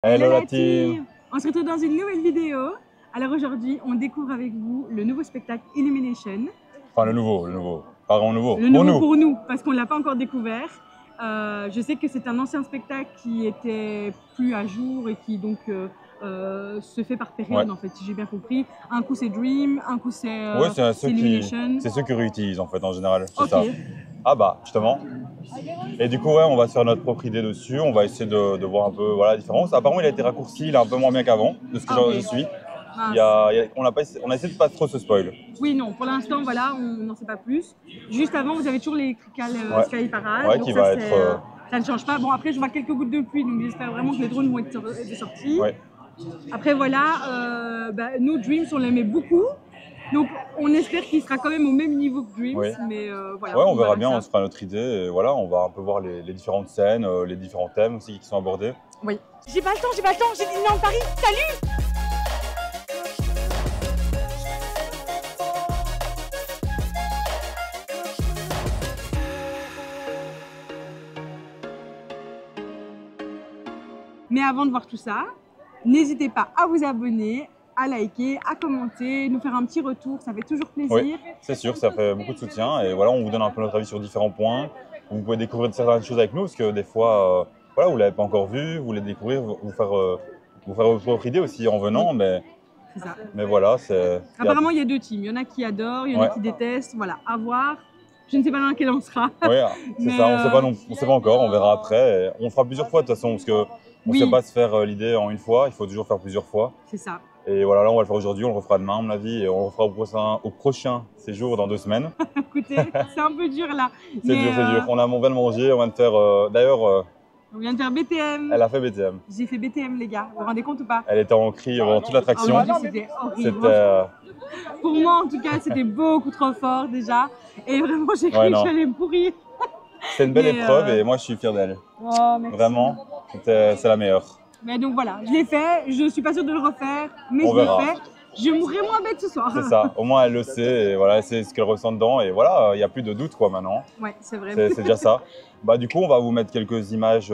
Hello Hello la la team. team. On se retrouve dans une nouvelle vidéo. Alors aujourd'hui, on découvre avec vous le nouveau spectacle Illumination. Enfin le nouveau. Pas vraiment nouveau. Le nouveau pour nous, parce qu'on ne l'a pas encore découvert. Je sais que c'est un ancien spectacle qui était plus à jour et qui donc se fait par période en fait, si j'ai bien compris. Un coup c'est Dream, un coup c'est Illumination. C'est ceux qui réutilisent en fait en général. C'est Ok. ça. Ah bah justement. Et du coup ouais, on va se faire notre propre idée dessus. On va essayer de voir un peu voilà, la différence. Apparemment il a été raccourci, il est un peu moins bien qu'avant, de ce que je suis. On a essayé de pas trop se spoil. Oui, non, pour l'instant, voilà, on n'en sait pas plus. Juste avant, vous avez toujours l'électrical Sky Parade. Ouais, donc qui ça, va être. ça ne change pas. Bon, après, je vois quelques gouttes de pluie, donc j'espère vraiment que les drones vont être sortis. Ouais. Après, voilà, nous, Dreams, on l'aimait beaucoup. Donc, on espère qu'il sera quand même au même niveau que Dreams. Oui. Mais voilà. Ouais, on verra bien, on se fera notre idée. Et voilà, on va un peu voir les différentes scènes, les différents thèmes aussi qui sont abordés. Oui. J'ai pas le temps, j'ai Disneyland Paris. Salut! Mais avant de voir tout ça, n'hésitez pas à vous abonner, à liker, à commenter, nous faire un petit retour, ça fait toujours plaisir. Oui, c'est sûr, ça fait beaucoup de soutien. Et voilà, on vous donne un peu notre avis sur différents points. Vous pouvez découvrir certaines choses avec nous, parce que des fois, voilà, vous ne l'avez pas encore vu, vous voulez découvrir, vous faire votre propre idée aussi en venant. Oui. C'est ça. Mais voilà, c'est... Apparemment, il y a deux teams. Il y en a qui adorent, il y en a qui détestent. Voilà, à voir. Je ne sais pas dans laquelle on sera. Oui, c'est ça, on ne sait pas encore, on verra après. Et on fera plusieurs fois de toute façon, parce qu'on ne sait pas se faire l'idée en une fois, il faut toujours faire plusieurs fois. C'est ça. Et voilà, là on va le faire aujourd'hui, on le refera demain à mon avis, et on le refera au prochain séjour dans 2 semaines. Écoutez, c'est un peu dur là. C'est dur. On vient de manger, on vient de faire... D'ailleurs... on vient de faire BTM. Elle a fait BTM. J'ai fait BTM les gars, vous vous rendez compte ou pas? Elle était en cri pendant toute l'attraction. C'était horrible. Pour moi en tout cas, c'était beaucoup trop fort déjà. Et vraiment, j'ai cru que j'allais me pourrir. C'est une belle épreuve et moi je suis fier d'elle. Oh, merci. Vraiment, c'est la meilleure. Mais donc voilà, je l'ai fait, je suis pas sûre de le refaire, mais je l'ai fait. Je mourrai moins bête ce soir. C'est ça, au moins elle le sait et voilà, c'est ce qu'elle ressent dedans et voilà, il n'y a plus de doute quoi maintenant. Ouais, c'est vrai. C'est déjà ça. Bah du coup, on va vous mettre quelques images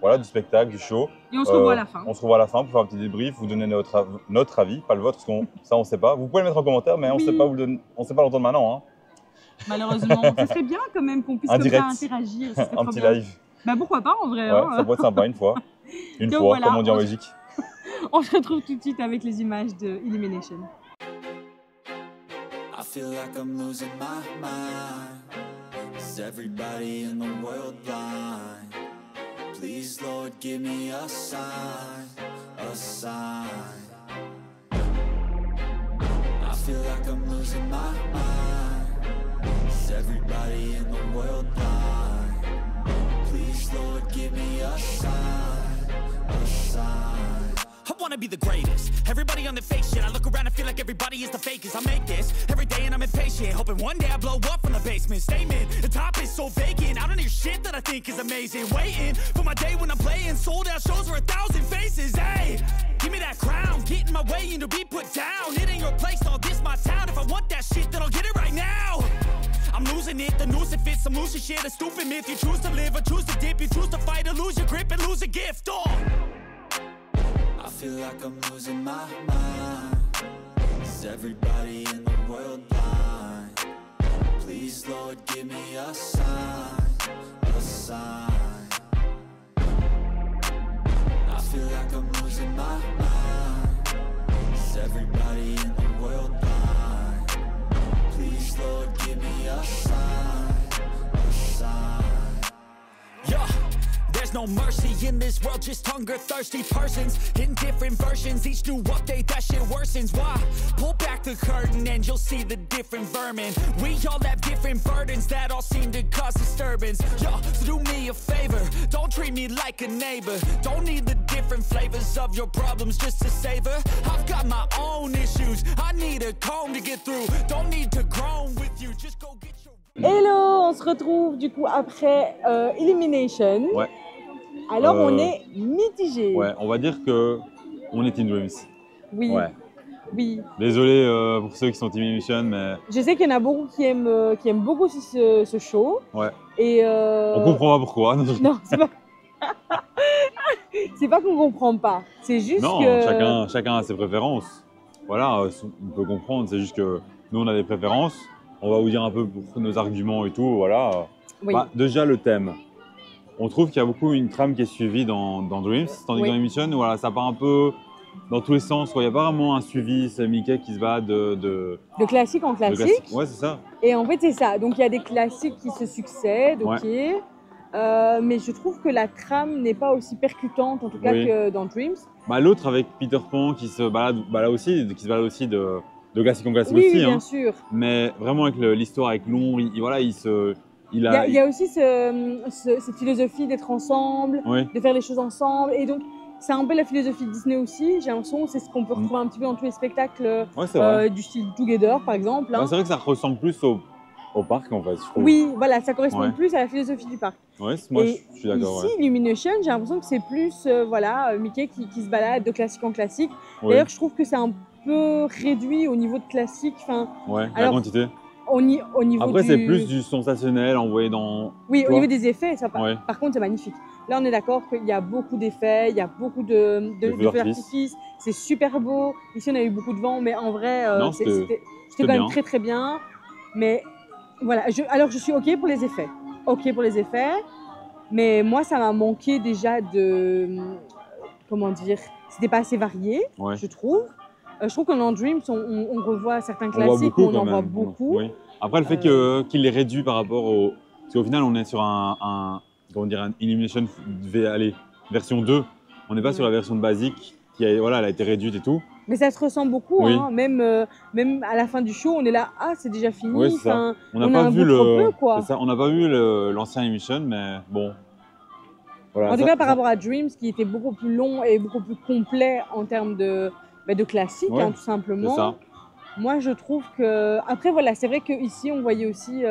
voilà, du spectacle, du show. Et on se revoit à la fin. On se revoit à la fin pour faire un petit débrief, vous donner notre avis, pas le vôtre, parce que ça on sait pas. Vous pouvez le mettre en commentaire, mais on sait pas l'entendre maintenant. Hein. Malheureusement, ça serait bien quand même qu'on puisse comme ça interagir. Un petit live. Bah pourquoi pas en vrai. Ouais, hein. ça pourrait être sympa une fois. Une fois, comme on dit en Belgique. On se retrouve tout de suite avec les images de Illumination. I feel like I'm losing my mind. Is everybody in the world blind? Please, Lord, give me a sign, a sign. I feel like I'm losing my mind. Is everybody in the world blind? Please, Lord, give me a sign, a sign. I wanna be the greatest. Everybody on the fake shit. I look around and feel like everybody is the fakest. I make this every day and I'm impatient, hoping one day I blow up from the basement. Statement, the top is so vacant. I don't hear shit that I think is amazing. Waiting for my day when I'm playing sold out shows for 1,000 faces. Hey, give me that crown, get in my way and to be put down. It ain't your place, all this my town. If I want that shit, then I'll get it right now. I'm losing it, the noose it fits, I'm losing shit. A stupid myth, you choose to live or choose to dip. You choose to fight or lose your grip and lose a gift. I feel like I'm losing my mind. Is everybody in the world blind? Please, Lord, give me a sign, a sign. I feel like I'm losing my mind. Is everybody in the world blind? Please, Lord, give me a sign, a sign. Yeah. There's no mercy in this world, just hunger-thirsty persons in different versions. Each new update, that shit worsens. Why? Pull back the curtain and you'll see the different vermin. We all have different burdens that all seem to cause disturbance. Yo, so do me a favor, don't treat me like a neighbor. Don't need the different flavors of your problems just to savor. I've got my own issues, I need a comb to get through. Don't need to groan with you, just go get your... Hello, on se retrouve du coup après Illumination. Ouais. Alors on est mitigé. Ouais, on va dire que on est Team Dreams. Oui. Ouais. Oui. Désolé pour ceux qui sont Team Illumination, mais... Je sais qu'il y en a beaucoup qui aiment beaucoup ce show. Ouais. Et on comprend pas pourquoi. Non, c'est pas... C'est pas qu'on comprend pas, c'est juste Non, que… chacun a ses préférences. Voilà, on peut comprendre, c'est juste que nous, on a des préférences. On va vous dire un peu pour nos arguments et tout, voilà. Oui. Bah, déjà, le thème. On trouve qu'il y a beaucoup une trame qui est suivie dans Dreams, tandis que dans Emission, voilà, ça part un peu dans tous les sens. Il n'y a pas vraiment un suivi, c'est Mickey qui se bat De classique en de classique. Ouais, c'est ça. Et en fait, c'est ça. Donc, il y a des classiques qui se succèdent, ok. Mais je trouve que la trame n'est pas aussi percutante, en tout cas, Oui. que dans Dreams. Bah, l'autre avec Peter Pan qui se balade, qui se balade aussi de classique en classique Oui, aussi. oui, bien Hein. sûr. Mais vraiment avec l'histoire avec l'ombre, Il y a aussi cette philosophie d'être ensemble, Oui. de faire les choses ensemble. Et donc, c'est un peu la philosophie de Disney aussi. J'ai l'impression c'est ce qu'on peut retrouver un petit peu dans tous les spectacles Ouais, c'est vrai. du style Together, par exemple. Hein. Bah, c'est vrai que ça ressemble plus au parc, en fait, je trouve. Oui, voilà, ça correspond Ouais. plus à la philosophie du parc. Ouais, moi, Et je suis d'accord. ici, Ouais. Illumination, j'ai l'impression que c'est plus Mickey qui se balade de classique en classique. Oui. D'ailleurs, je trouve que c'est un peu réduit au niveau de classique. Enfin, Ouais, la alors, quantité. au niveau Après, du… c'est plus du sensationnel envoyé dans. Oui, tu au vois. niveau des effets, ça, Ouais. par contre, c'est magnifique. Là, on est d'accord qu'il y a beaucoup d'effets, il y a beaucoup de Des feux d'artifice. C'est super beau. Ici, on a eu beaucoup de vent, mais en vrai, Non, c'était c'était quand même bien. très très bien. Mais voilà, alors je suis OK pour les effets. OK pour les effets. Mais moi, ça m'a manqué déjà de… Comment dire? C'était pas assez varié, Ouais. je trouve. Je trouve que dans Dreams, on revoit certains On voit classiques, beaucoup mais on quand en même. voit beaucoup. Oui. Après, le fait qu'il les réduit par rapport au. Parce qu'au final, on est sur comment dire, un Illumination version 2. On n'est pas sur la version basique qui a, voilà, elle a été réduite et tout. Mais ça se ressent beaucoup, Oui. hein. Même à la fin du show, on est là, ah, c'est déjà fini. Oui, c'est ça. Enfin, On n'a a pas un vu goût trop peu, quoi. C'est ça. On n'a pas vu l'ancien Illumination, mais bon. Voilà, En tout cas, par rapport à Dreams, qui était beaucoup plus long et beaucoup plus complet en termes de classique, Ouais, hein, tout c'est simplement. ça. Moi, je trouve que… Après, voilà, c'est vrai qu'ici, on voyait aussi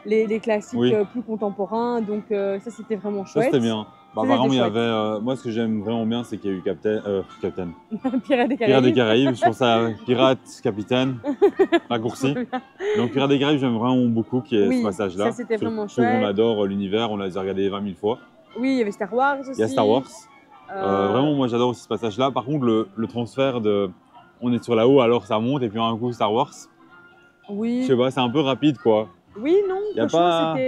les classiques Oui. plus contemporains. Donc, ça, c'était vraiment Ça, chouette. c'était bien. Bah, Ça, par exemple, il y c'était avait. Moi, ce que j'aime vraiment bien, c'est qu'il y a eu Captain. Pirates des Pirates des Caraïbes. Caraïbes. Je trouve ça Pirates, Capitaine, raccourci. Donc, Pirates des Caraïbes, j'aime vraiment beaucoup qu'il y ait Oui, ce passage-là. ça, c'était vraiment Surtout chouette. qu'on adore l'univers, on l'a regardé 20 000 fois. Oui, il y avait Star Wars aussi. Il y a Star Wars. Euh, Vraiment, moi, j'adore aussi ce passage-là. Par contre, le transfert de. On est sur la haut, alors ça monte, et puis un coup, Star Wars. Oui. Je sais pas, c'est un peu rapide, quoi. Oui, non, Y a franchement, pas-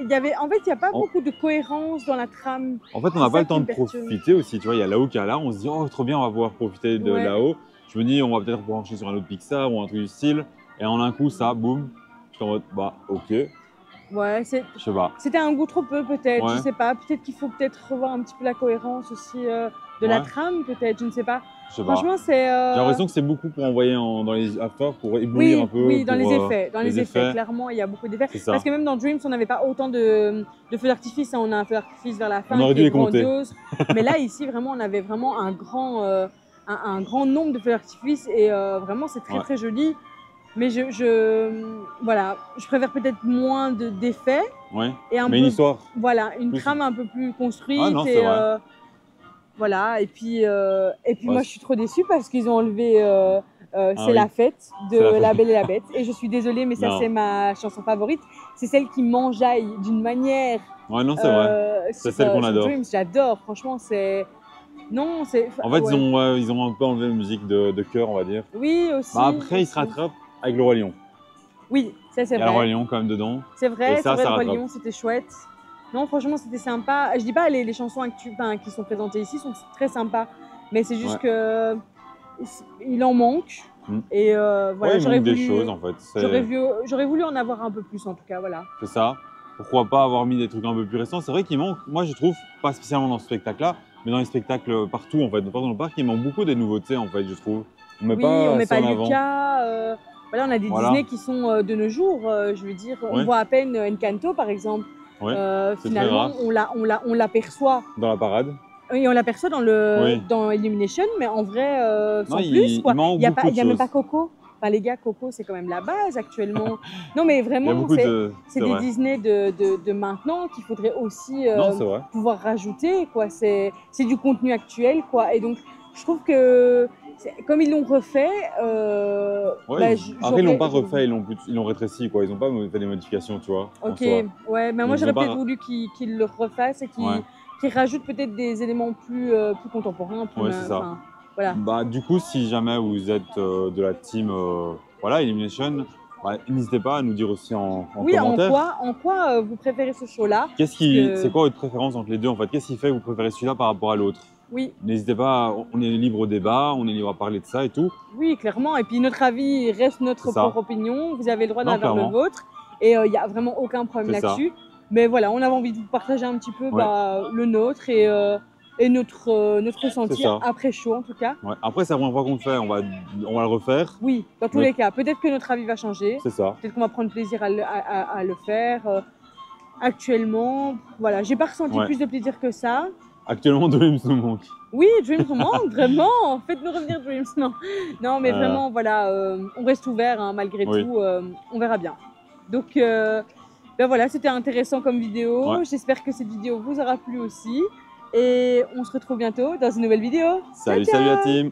il y avait, en fait, il n'y a pas beaucoup de cohérence dans la trame. En fait, on C'est n'a ça pas le qui temps me de perturbe. profiter aussi. Tu vois, il y a là-haut qui est là, on se dit, oh, trop bien, on va pouvoir profiter de Ouais. là-haut. Je me dis, on va peut-être pouvoir enchaîner sur un autre Pixar ou un truc du style. Et en un coup, ça, boum. Je suis en mode, bah, ok, Ouais, je sais pas. c'était un goût trop peu, peut-être. Ouais. Je sais pas. Peut-être qu'il faut peut-être revoir un petit peu la cohérence aussi de la Ouais. trame, peut-être. Je ne sais pas. Je sais pas. Franchement, c'est. J'ai l'impression que c'est beaucoup pour envoyer dans les afters, pour éblouir Oui, un peu. oui, dans pour, les effets. Dans les effets, clairement, il y a beaucoup d'effets. C'est ça. Parce que même dans Dreams, on n'avait pas autant de feux d'artifice. Hein. On a un feu d'artifice vers la fin On aurait qui dû est les compter. grandiose. Mais là, ici, vraiment, on avait vraiment un grand nombre de feux d'artifice et vraiment, c'est très, Ouais. très joli. Mais voilà, je préfère peut-être moins d'effets Ouais. et un Mais peu, une histoire. voilà, une plus- trame un peu plus construite. Ah non, et c'est vrai. voilà, et puis Ouais, moi, je suis trop déçue parce qu'ils ont enlevé C'est oui. la fête de C'est la fête. La Belle et la Bête. Et je suis désolée, mais ça, Non. c'est ma chanson favorite. C'est celle qui m'enjaille d'une manière. Ouais, non, c'est vrai. C'est celle qu'on adore. Dreams, j'adore, franchement, c'est. Non, c'est. En fait, ouais. ils ont un peu enlevé la musique de cœur, on va dire. Oui, aussi. Bah, après, ils se aussi. rattrapent avec le Roi Lion. Oui, ça, c'est Il y a le Roi vrai. Lion quand même dedans. C'est vrai, Et c'est ça, vrai, ça le Roi rattrape. Lion, c'était chouette. Non, franchement, c'était sympa. Je dis pas les chansons qui sont présentées ici sont très sympas, mais c'est juste que il en manque. Mm. Et voilà, Ouais, il j'aurais manque des voulu, choses, en fait. j'aurais voulu en avoir un peu plus, en tout cas, voilà. C'est ça. Pourquoi pas avoir mis des trucs un peu plus récents? C'est vrai qu'il manque, moi je trouve, pas spécialement dans ce spectacle-là, mais dans les spectacles partout, en fait, partout dans le parc, il manque beaucoup des nouveautés, en fait, je trouve. On met Oui, pas on met ça pas en avant. Lucas. Voilà, on a des Voilà. Disney qui sont de nos jours. Je veux dire, on Ouais. voit à peine Encanto, par exemple. Ouais, c'est Finalement, très rare. on l'aperçoit. Dans la parade. Et on l'aperçoit Oui. dans Illumination, mais en vrai, sans Non, plus. Quoi. il manque Il n'y a, beaucoup de y a même choses. pas Coco. Enfin, les gars, Coco, c'est quand même la base actuellement. Non, mais Il y a vraiment, beaucoup de. c'est C'est des vrai. Disney de maintenant qu'il faudrait aussi Non, c'est vrai. pouvoir rajouter. Quoi. C'est du contenu actuel. Quoi. Et donc, je trouve que, comme ils l'ont refait, Ouais, bah, après, ils l'ont pas refait, ils l'ont rétréci, quoi. Ils n'ont pas fait des modifications, tu vois. en Ok, soi. ouais, mais moi Donc, j'aurais ils ont pas- peut-être voulu qu'ils le refassent et qu'ils Ouais. qui rajoute peut-être des éléments plus contemporains. Plus Ouais, c'est ça. enfin, voilà. Bah, du coup, si jamais vous êtes de la team voilà, Elimination, bah, n'hésitez pas à nous dire aussi en Oui, commentaire. en quoi vous préférez ce show-là? C'est quoi votre préférence entre les deux en fait? Qu'est-ce qui fait que vous préférez celui-là par rapport à l'autre? Oui. N'hésitez pas, on est libre au débat, on est libre à parler de ça et tout. Oui, clairement. Et puis notre avis reste notre propre opinion. Vous avez le droit d'avoir le vôtre. Et il n'y a vraiment aucun problème là-dessus. Mais voilà, on avait envie de vous partager un petit peu le nôtre et notre ressenti après show en tout cas. Ouais. Après, c'est la première fois qu'on le fait, on va le refaire. Oui, dans tous les cas. Peut-être que notre avis va changer. C'est ça. Peut-être qu'on va prendre plaisir à le faire. Actuellement, voilà, j'ai pas ressenti plus de plaisir que ça. Actuellement, Dreams nous manque. Oui, Dreams nous manque, vraiment. Faites-nous revenir Dreams. Non, mais vraiment, voilà, on reste ouvert hein, malgré tout. On verra bien. Donc, ben voilà, c'était intéressant comme vidéo. Ouais. J'espère que cette vidéo vous aura plu aussi. Et on se retrouve bientôt dans une nouvelle vidéo. Salut la team.